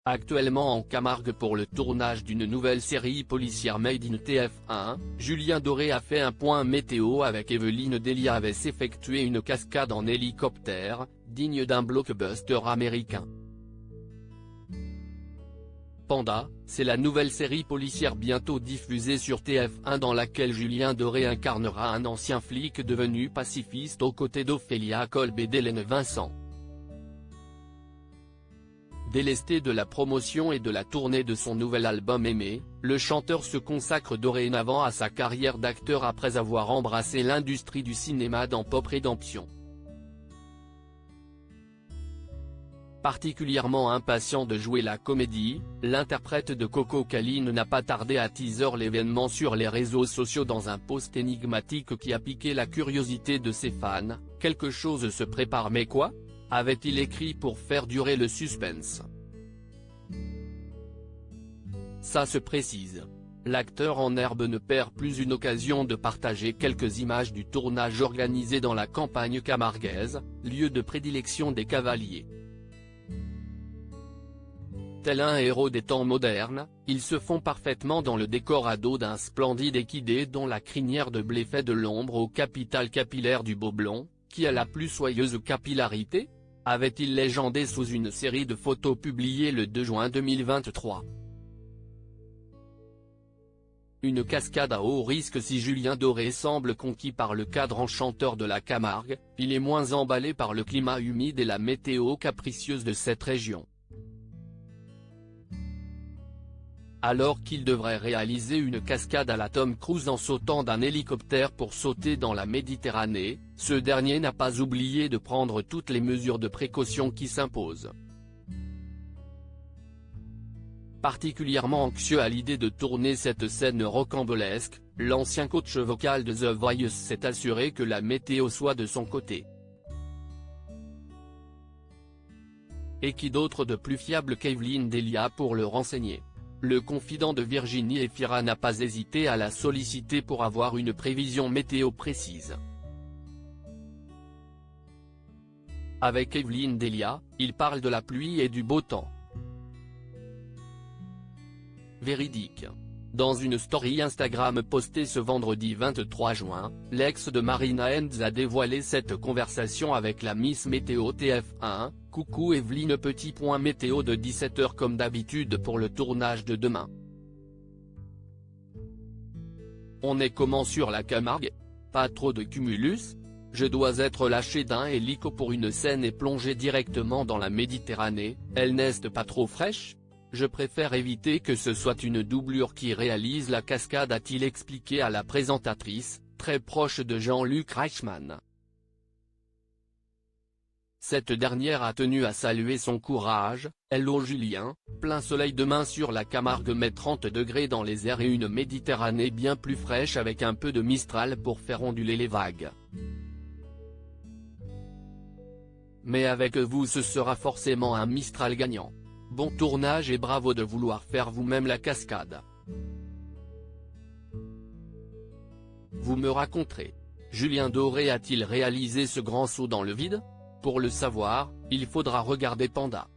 Actuellement en Camargue pour le tournage d'une nouvelle série policière Made in TF1, Julien Doré a fait un point météo avec Evelyne Delia avait effectué une cascade en hélicoptère, digne d'un blockbuster américain. Panda, c'est la nouvelle série policière bientôt diffusée sur TF1 dans laquelle Julien Doré incarnera un ancien flic devenu pacifiste aux côtés d'Ophélia Kolb et d'Hélène Vincent. Délesté de la promotion et de la tournée de son nouvel album Aimé, le chanteur se consacre dorénavant à sa carrière d'acteur après avoir embrassé l'industrie du cinéma dans Pop Rédemption. Particulièrement impatient de jouer la comédie, l'interprète de Coco Caline n'a pas tardé à teaser l'événement sur les réseaux sociaux dans un post énigmatique qui a piqué la curiosité de ses fans. « Quelque chose se prépare mais quoi ? » avait-il écrit pour faire durer le suspense. Ça se précise. L'acteur en herbe ne perd plus une occasion de partager quelques images du tournage organisé dans la campagne camarguaise, lieu de prédilection des cavaliers. Tel un héros des temps modernes, ils se font parfaitement dans le décor à dos d'un splendide équidé dont la crinière de blé fait de l'ombre au capital capillaire du Beaublon, qui a la plus soyeuse capillarité, avait-il légendé sous une série de photos publiées le 2 juin 2023. Une cascade à haut risque. Si Julien Doré semble conquis par le cadre enchanteur de la Camargue, il est moins emballé par le climat humide et la météo capricieuse de cette région. Alors qu'il devrait réaliser une cascade à la Tom Cruise en sautant d'un hélicoptère pour sauter dans la Méditerranée, ce dernier n'a pas oublié de prendre toutes les mesures de précaution qui s'imposent. Particulièrement anxieux à l'idée de tourner cette scène rocambolesque, l'ancien coach vocal de The Voice s'est assuré que la météo soit de son côté. Et qui d'autre de plus fiable qu'Evelyne Delia pour le renseigner. Le confident de Virginie Efira n'a pas hésité à la solliciter pour avoir une prévision météo précise. Avec Evelyne Delia, il parle de la pluie et du beau temps. Véridique. Dans une story Instagram postée ce vendredi 23 juin, l'ex de Marina Hens a dévoilé cette conversation avec la Miss Météo TF1, « Coucou Evelyne » petit point météo de 17h comme d'habitude pour le tournage de demain. On est comment sur la Camargue ? Pas trop de cumulus ? Je dois être lâché d'un hélico pour une scène et plonger directement dans la Méditerranée, elle n'est pas trop fraîche ? Je préfère éviter que ce soit une doublure qui réalise la cascade, a-t-il expliqué à la présentatrice, très proche de Jean-Luc Reichmann. Cette dernière a tenu à saluer son courage. Hello Julien, plein soleil demain sur la Camargue mais 30 degrés dans les airs et une Méditerranée bien plus fraîche avec un peu de Mistral pour faire onduler les vagues. Mais avec vous ce sera forcément un Mistral gagnant. Bon tournage et bravo de vouloir faire vous-même la cascade. Vous me raconterez. Julien Doré a-t-il réalisé ce grand saut dans le vide ? Pour le savoir, il faudra regarder Panda.